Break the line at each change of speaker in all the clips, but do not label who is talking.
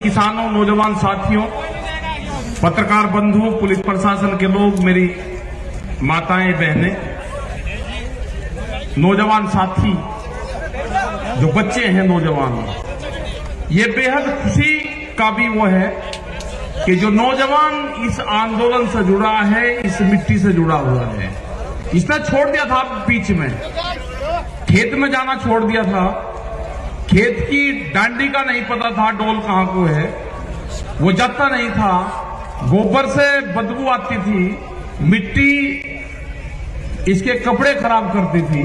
किसानों, नौजवान साथियों, पत्रकार बंधुओं, पुलिस प्रशासन के लोग, मेरी माताएं, बहनें, नौजवान साथी, जो बच्चे हैं नौजवान, ये बेहद खुशी का भी वो है कि जो नौजवान इस आंदोलन से जुड़ा है, इस मिट्टी से जुड़ा हुआ है। इसने छोड़ दिया था बीच में, खेत में जाना छोड़ दिया था, खेत की डांडी का नहीं पता था डोल कहां को है, वो जाता नहीं था, गोबर से बदबू आती थी, मिट्टी इसके कपड़े खराब करती थी।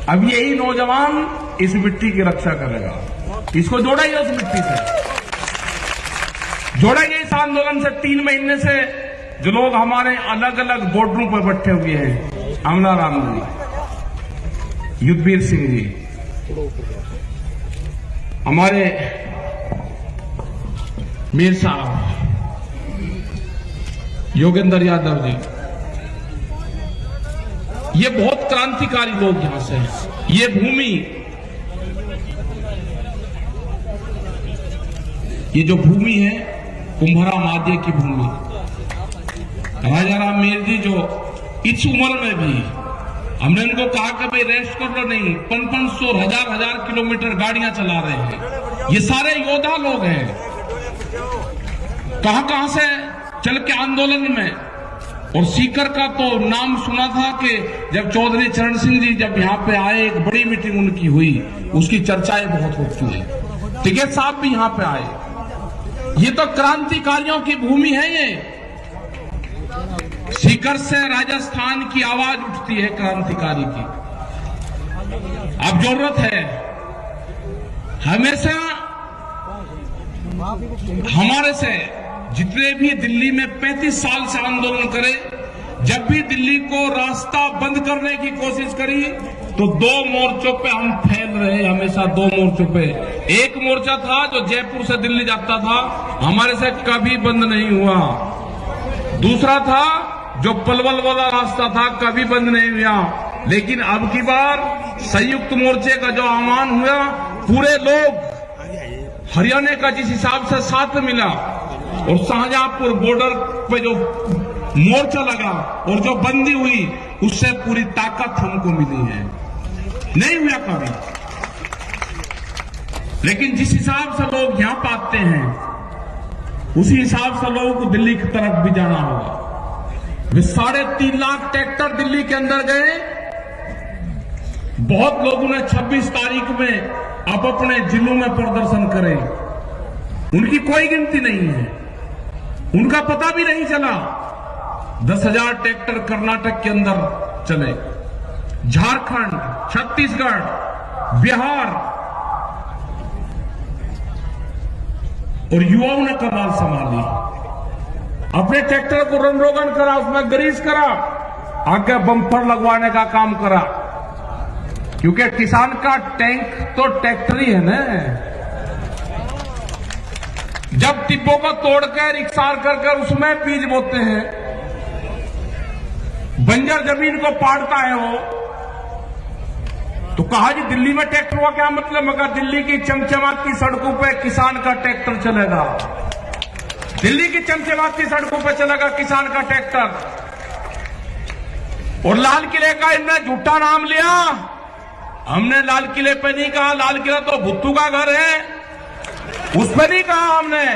अब यही नौजवान इस मिट्टी की रक्षा करेगा, इसको जोड़ेंगे उस मिट्टी से, जोड़ेंगे इस आंदोलन से। 3 महीने से जो लोग हमारे अलग अलग बॉर्डरों पर बैठे हुए हैं, अमला राम जी, युद्धवीर सिंह जी, हमारे मीर साहब, योगेंद्र यादव जी, ये बहुत क्रांतिकारी लोग यहां से हैं। ये भूमि, ये जो भूमि है कुंभरा माध्य की भूमि, राजा राम मीर जी जो इस उम्र में भी हमने उनको कहा कि भाई रेस्ट कर लो, नहीं, 500 हजार किलोमीटर गाड़ियां चला रहे हैं। ये सारे योद्धा लोग हैं, कहां से चल के आंदोलन में। और सीकर का तो नाम सुना था कि जब चौधरी चरण सिंह जी जब यहां पे आए, एक बड़ी मीटिंग उनकी हुई, उसकी चर्चाएं बहुत होती है। टिकैत साहब भी यहां पे आए। ये तो क्रांतिकारियों की भूमि है। ये सीकर से राजस्थान की आवाज उठती है क्रांतिकारी की। अब जरूरत है हमेशा हमारे से जितने भी दिल्ली में 35 साल से आंदोलन करे, जब भी दिल्ली को रास्ता बंद करने की कोशिश करी तो 2 मोर्चों पे हम फैल रहे, हमेशा 2 मोर्चों पे। एक मोर्चा था जो जयपुर से दिल्ली जाता था, हमारे से कभी बंद नहीं हुआ। दूसरा था जो पलवल वाला रास्ता था, कभी बंद नहीं हुआ। लेकिन अब की बार संयुक्त मोर्चे का जो आह्वान हुआ, पूरे लोग हरियाणा का जिस हिसाब से साथ मिला और शाहजहांपुर बॉर्डर पे जो मोर्चा लगा और जो बंदी हुई, उससे पूरी ताकत हमको मिली है। नहीं हुआ कभी। लेकिन जिस हिसाब से लोग यहां पे आते हैं, उसी हिसाब से लोगों को दिल्ली की तरफ भी जाना होगा। वे 3.5 लाख ट्रैक्टर दिल्ली के अंदर गए। बहुत लोगों ने 26 तारीख में अब अपने जिलों में प्रदर्शन करे, उनकी कोई गिनती नहीं है, उनका पता भी नहीं चला। 10,000 ट्रैक्टर कर्नाटक के अंदर चले, झारखंड, छत्तीसगढ़, बिहार, और युवाओं ने कमाल संभाली। अपने ट्रैक्टर को रन रोगन करा, उसमें ग्रीस करा, आगे बम्पर लगवाने का काम करा, क्योंकि किसान का टैंक तो ट्रैक्टर ही है ना। जब टिब्बों को तोड़कर इकसार कर उसमें बीज बोते हैं, बंजर जमीन को पाड़ता है वो, तो कहा जी दिल्ली में ट्रैक्टर हुआ क्या मतलब? मगर दिल्ली की चमचमाती सड़कों पे किसान का ट्रैक्टर चलेगा, दिल्ली की चमचमाती सड़कों पे चलेगा किसान का ट्रैक्टर। और लाल किले का इनने झूठा नाम लिया। हमने लाल किले पे नहीं कहा, लाल किला तो भुट्टू का घर है, उस पर नहीं कहा हमने।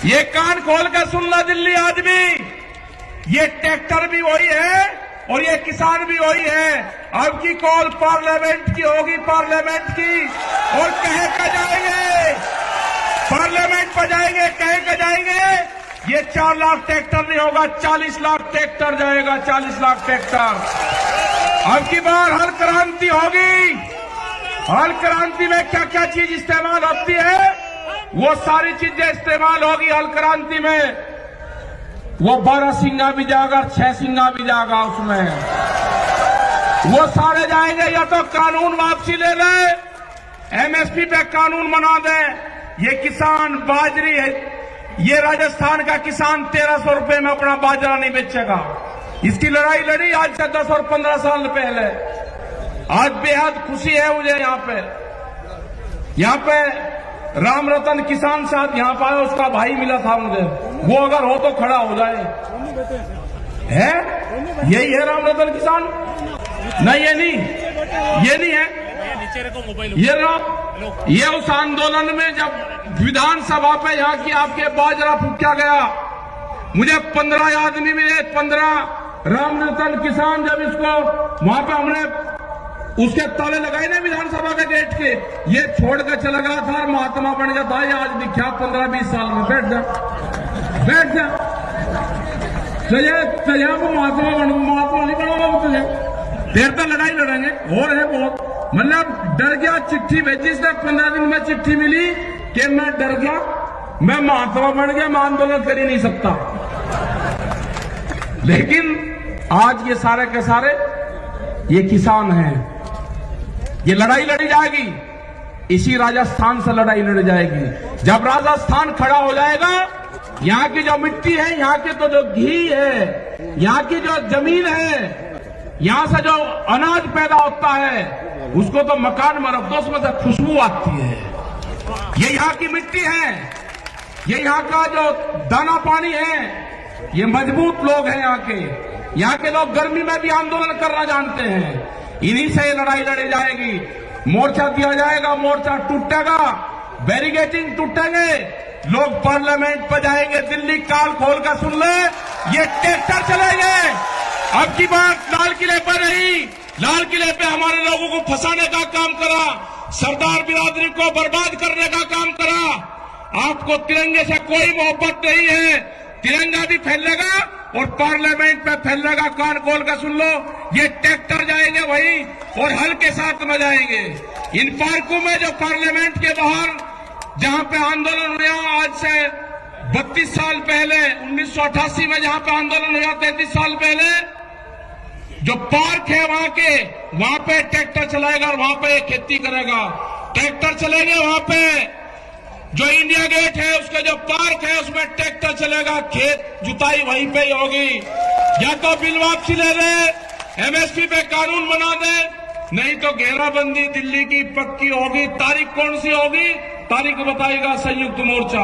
ये कान खोल कर सुन ला दिल्ली आदमी, ये ट्रैक्टर भी वही है और ये किसान भी वही है। अब की कॉल पार्लियामेंट की होगी, पार्लियामेंट की, और कह कर जाएंगे, पार्लियामेंट पर जाएंगे, कह कर जाएंगे। ये 4 लाख ट्रैक्टर नहीं होगा, 40 लाख ट्रैक्टर जाएगा, 40 लाख ट्रैक्टर। अब की बार हल क्रांति होगी। हल क्रांति में क्या क्या चीज इस्तेमाल होती है, वो सारी चीजें इस्तेमाल होगी हल क्रांति में। वो 12 सिंगा भी जाएगा, 6 सिंगा भी जाएगा, उसमें वो सारे जाएंगे। या तो कानून वापसी ले ले, एमएसपी पे कानून बना दे। ये किसान बाजरी है, ये राजस्थान का किसान 1300 रुपए में अपना बाजरा नहीं बेचेगा। इसकी लड़ाई लड़ी आज से 10 और 15 साल पहले। आज बेहद खुशी है मुझे यहाँ पे राम रतन किसान साहब यहाँ पाया, उसका भाई मिला था मुझे, वो अगर हो तो खड़ा हो जाए। है यही है राम रतन किसान? नहीं, ये नहीं है। ये उस आंदोलन में जब विधानसभा पे यहाँ की आपके बाजरा फूका गया, मुझे 15 आदमी मिले, 15 राम रतन किसान। जब इसको वहां पे हमने उसके ताले लगाए ना विधानसभा के गेट के, ये छोड़ कर चला गया था और महात्मा बन गया था। ये आज दिखा 15-20 साल में। बैठ जा तुझे वो महात्मा नहीं बनाऊंगा तुझे। देर तक लड़ाई लड़ेंगे और है बहुत। मतलब डर गया, चिट्ठी भेजी इसने, 15 दिन में चिट्ठी मिली कि मैं डर गया, मैं महात्मा बन गया, मैं आंदोलन कर ही नहीं सकता। लेकिन आज ये सारे के सारे ये किसान हैं। ये लड़ाई लड़ी जाएगी, इसी राजस्थान से लड़ाई लड़ी जाएगी। जब राजस्थान खड़ा हो जाएगा, यहाँ की जो मिट्टी है, यहाँ की तो जो घी है, यहाँ की जो जमीन है, यहाँ से जो अनाज पैदा होता है, उसको तो मकान में रख दो, उसमें से खुशबू आती है। ये यहाँ की मिट्टी है, ये यहाँ का जो दाना पानी है, ये मजबूत लोग हैं यहाँ के। यहाँ के लोग गर्मी में भी आंदोलन करना जानते हैं। इन्हीं से लड़ाई लड़ी जाएगी। मोर्चा दिया जाएगा, मोर्चा टूटेगा, बैरिकेडिंग टूटेंगे, लोग पार्लियामेंट पर जाएंगे। दिल्ली काल खोल कर सुन ले, ये ट्रैक्टर चलेंगे। अब की बात लाल किले पर नहीं, लाल किले पे हमारे लोगों को फंसाने का काम करा, सरदार बिरादरी को बर्बाद करने का काम करा। आपको तिरंगे से कोई मोहब्बत नहीं है। तिरंगा भी फैलेगा और पार्लियामेंट में फैलेगा। कान खोल कर सुन लो, ये ट्रैक्टर जाएंगे वही और हल के साथ में जाएंगे। इन पार्कों में जो पार्लियामेंट के बाहर जहां पे आंदोलन हुआ आज से 32 साल पहले, 1988 में जहां पे आंदोलन हुआ 33 साल पहले, जो पार्क है वहां पे ट्रैक्टर चलाएगा और वहां पे खेती करेगा। ट्रैक्टर चलेंगे वहां पे। जो इंडिया गेट है उसका जो पार्क है उसमें ट्रैक्टर चलेगा, खेत जुताई वहीं पे ही होगी। या तो बिल वापसी ले ले, एमएसपी पे कानून बना दे, नहीं तो घेराबंदी दिल्ली की पक्की होगी। तारीख कौन सी होगी, तारीख बताएगा संयुक्त मोर्चा।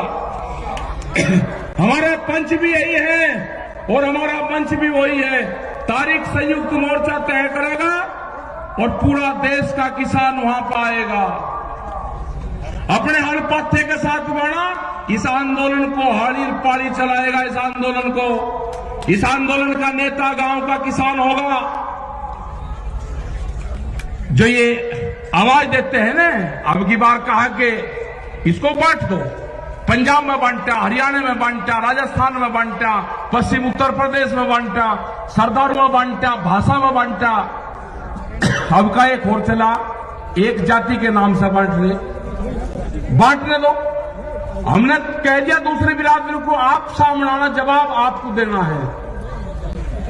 हमारे पंच भी यही है और हमारा मंच भी वही है। तारीख संयुक्त मोर्चा तय करेगा और पूरा देश का किसान वहां पर आएगा। अपने हर पत्थे के साथ बढ़ा, इस आंदोलन को हाड़ी पाड़ी चलाएगा। इस आंदोलन का नेता गांव का किसान होगा। जो ये आवाज देते हैं ना, अब की बार कहा कि इसको बांट दो, पंजाब में बांटा, हरियाणा में बांटा, राजस्थान में बांटा, पश्चिम उत्तर प्रदेश में बांटा, सरदार में बांटा, भाषा में बांटा। अब का एक और चला, एक जाति के नाम से बांटने दो। हमने कह दिया दूसरी बिरादरी को, आप सामने आना, जवाब आपको देना है।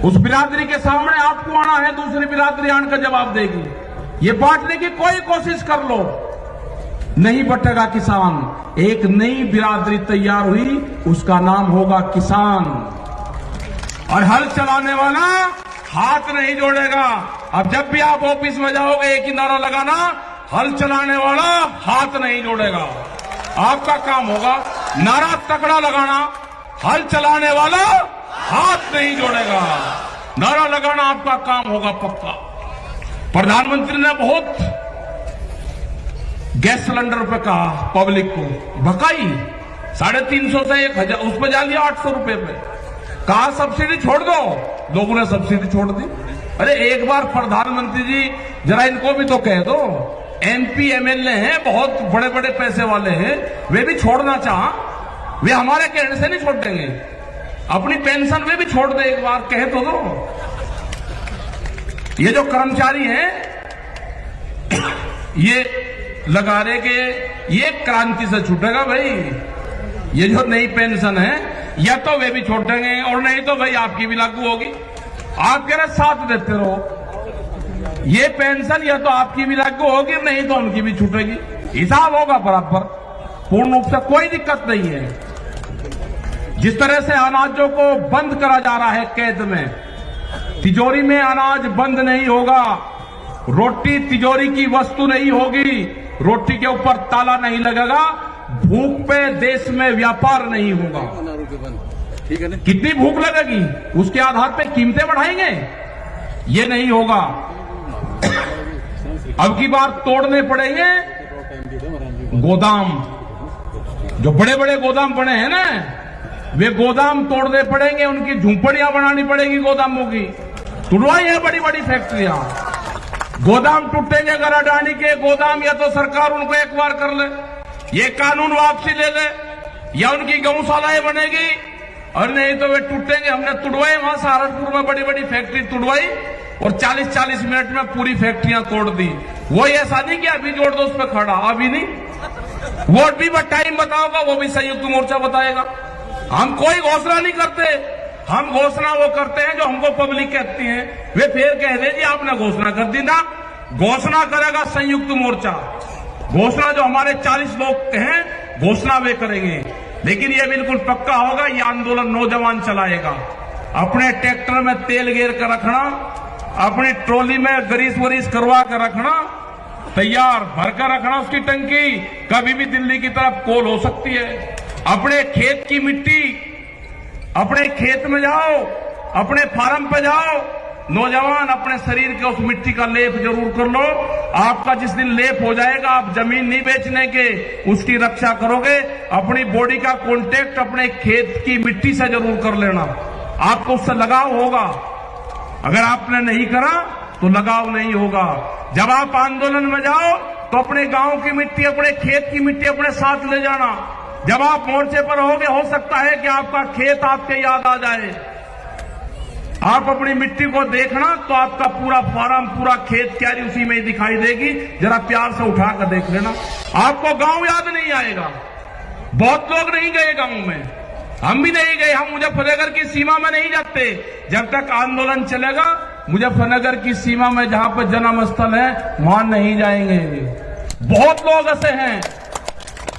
उस बिरादरी के सामने आपको आना है, दूसरी बिरादरी आकर जवाब देगी। ये बांटने की कोई कोशिश कर लो, नहीं बटेगा किसान। एक नई बिरादरी तैयार हुई, उसका नाम होगा किसान। और हल चलाने वाला हाथ नहीं जोड़ेगा। अब जब भी आप ऑफिस में जाओगे, एक ही नारा लगाना, हल चलाने वाला हाथ नहीं जोड़ेगा। आपका काम होगा नारा तगड़ा लगाना, हल चलाने वाला हाथ नहीं जोड़ेगा। नारा लगाना आपका काम होगा पक्का। प्रधानमंत्री ने बहुत गैस सिलेंडर पे कहा, पब्लिक को भकाई 350 से 1000, उस पर जा लिया 800 रुपए पे। कहा सब्सिडी छोड़ दो, लोगों ने सब्सिडी छोड़ दी। अरे एक बार प्रधानमंत्री जी जरा इनको भी तो कह दो, एमपी एमएलए हैं, बहुत बड़े बड़े पैसे वाले हैं, वे भी छोड़ना चाह, वे हमारे कहने से नहीं छोड़ देंगे। अपनी पेंशन में भी छोड़ दे, एक बार कहे तो दो। ये जो कर्मचारी हैं, ये लगा रहे कि ये क्रांति से छूटेगा भाई। ये जो नई पेंशन है, या तो वे भी छोड़ेंगे और नहीं तो भाई आपकी भी लागू होगी। आप कह रहे साथ देते रहो, ये पेंशन या तो आपकी भी लागू होगी, नहीं तो उनकी भी छूटेगी। हिसाब होगा बराबर, पूर्ण रूप से कोई दिक्कत नहीं है। जिस तरह से अनाजों को बंद करा जा रहा है कैद में, तिजोरी में अनाज बंद नहीं होगा। रोटी तिजोरी की वस्तु नहीं होगी, रोटी के ऊपर ताला नहीं लगेगा। भूख पे देश में व्यापार नहीं होगा।
ठीक है ना?
कितनी भूख लगेगी उसके आधार पे कीमतें बढ़ाएंगे, ये नहीं होगा। अब की बार तोड़ने पड़ेंगे गोदाम, जो बड़े बड़े गोदाम बने हैं ना, वे गोदाम तोड़ने पड़ेंगे, उनकी झुंपड़ियां बनानी पड़ेगी गोदामों की। तुड़वाई है बड़ी बड़ी फैक्ट्रियां, गोदाम टूटेंगे अगर अडानी के गोदाम, या तो सरकार उनको एक बार कर ले, ये कानून वापसी ले ले, या उनकी गौशालाएं बनेगी, और नहीं तो वे टूटेंगे। हमने तुड़वाई, वहां सहारनपुर में बड़ी बड़ी फैक्ट्री तुड़वाई और 40-40 मिनट में पूरी फैक्ट्रियां तोड़ दी। वो ऐसा नहीं कि अभी जोड़ दो उस पर खड़ा, अभी नहीं, वोट भी टाइम बताओगा, वो भी संयुक्त मोर्चा बताएगा। हम कोई घोषणा नहीं करते, हम घोषणा वो करते हैं जो हमको पब्लिक कहती है। वे फिर कह दे जी आपने घोषणा कर दी ना, घोषणा करेगा संयुक्त मोर्चा, घोषणा जो हमारे 40 लोग हैं घोषणा वे करेंगे। लेकिन ये बिल्कुल पक्का होगा, ये आंदोलन नौजवान चलाएगा। अपने ट्रैक्टर में तेल गेर कर रखना, अपनी ट्रॉली में ग्रीस वरीस करवा कर रखना, तैयार भरकर रखना उसकी टंकी, कभी भी दिल्ली की तरफ कॉल हो सकती है। अपने खेत की मिट्टी, अपने खेत में जाओ, अपने फार्म पे जाओ, नौजवान अपने शरीर के उस मिट्टी का लेप जरूर कर लो। आपका जिस दिन लेप हो जाएगा, आप जमीन नहीं बेचने के, उसकी रक्षा करोगे। अपनी बॉडी का कांटेक्ट अपने खेत की मिट्टी से जरूर कर लेना, आपको उससे लगाव होगा। अगर आपने नहीं करा तो लगाव नहीं होगा। जब आप आंदोलन में जाओ तो अपने गांव की मिट्टी, अपने खेत की मिट्टी अपने साथ ले जाना। जब आप मोर्चे पर होगे, हो सकता है कि आपका खेत आपके याद आ जाए। आप अपनी मिट्टी को देखना तो आपका पूरा फार्म, पूरा खेत क्यारी उसी में ही दिखाई देगी। जरा प्यार से उठा कर देख लेना, आपको गांव याद नहीं आएगा। बहुत लोग नहीं गए गांव में, हम भी नहीं गए। हम मुजफ्फरनगर की सीमा में नहीं जाते। जब तक आंदोलन चलेगा, मुजफ्फरनगर की सीमा में जहां पर जन्म स्थल है वहां नहीं जाएंगे। बहुत लोग ऐसे हैं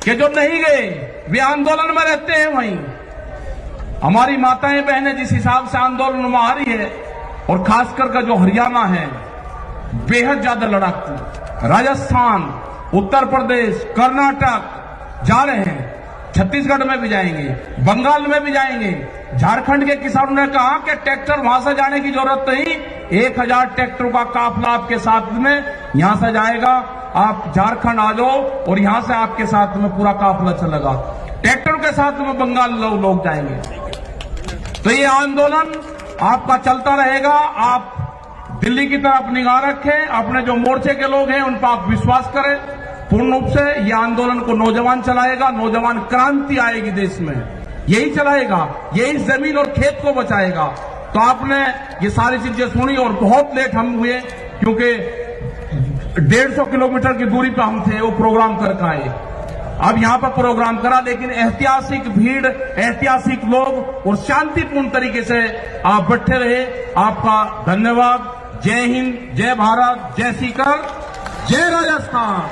कि जो नहीं गए, वे आंदोलन में रहते हैं वहीं। हमारी माताएं बहनें जिस हिसाब से आंदोलन में आ रही है, और खासकर का जो हरियाणा है बेहद ज्यादा लड़ाकू, राजस्थान, उत्तर प्रदेश, कर्नाटक जा रहे हैं, छत्तीसगढ़ में भी जाएंगे, बंगाल में भी जाएंगे। झारखंड के किसानों ने कहा कि ट्रैक्टर वहां से जाने की जरूरत नहीं, 1000 ट्रैक्टरों का काफिला आपके साथ में यहां से जाएगा। आप झारखंड आ जाओ और यहां से आपके साथ में पूरा काफिला चलेगा। ट्रैक्टर के साथ में बंगाल लोग जाएंगे। तो ये आंदोलन आपका चलता रहेगा। आप दिल्ली की तरफ निगाह रखें, अपने जो मोर्चे के लोग हैं उन पर आप विश्वास करें पूर्ण रूप से। ये आंदोलन को नौजवान चलाएगा, नौजवान क्रांति आएगी देश में, यही चलाएगा, यही जमीन और खेत को बचाएगा। तो आपने ये सारी चीजें सुनी, और बहुत लेट हम हुए क्योंकि 150 किलोमीटर की दूरी पर हम थे, वो प्रोग्राम करके आए। अब यहां पर प्रोग्राम करा, लेकिन ऐतिहासिक भीड़, ऐतिहासिक लोग और शांतिपूर्ण तरीके से आप बैठे रहे। आपका धन्यवाद। जय हिंद, जय भारत, जय सीकर, जय राजस्थान।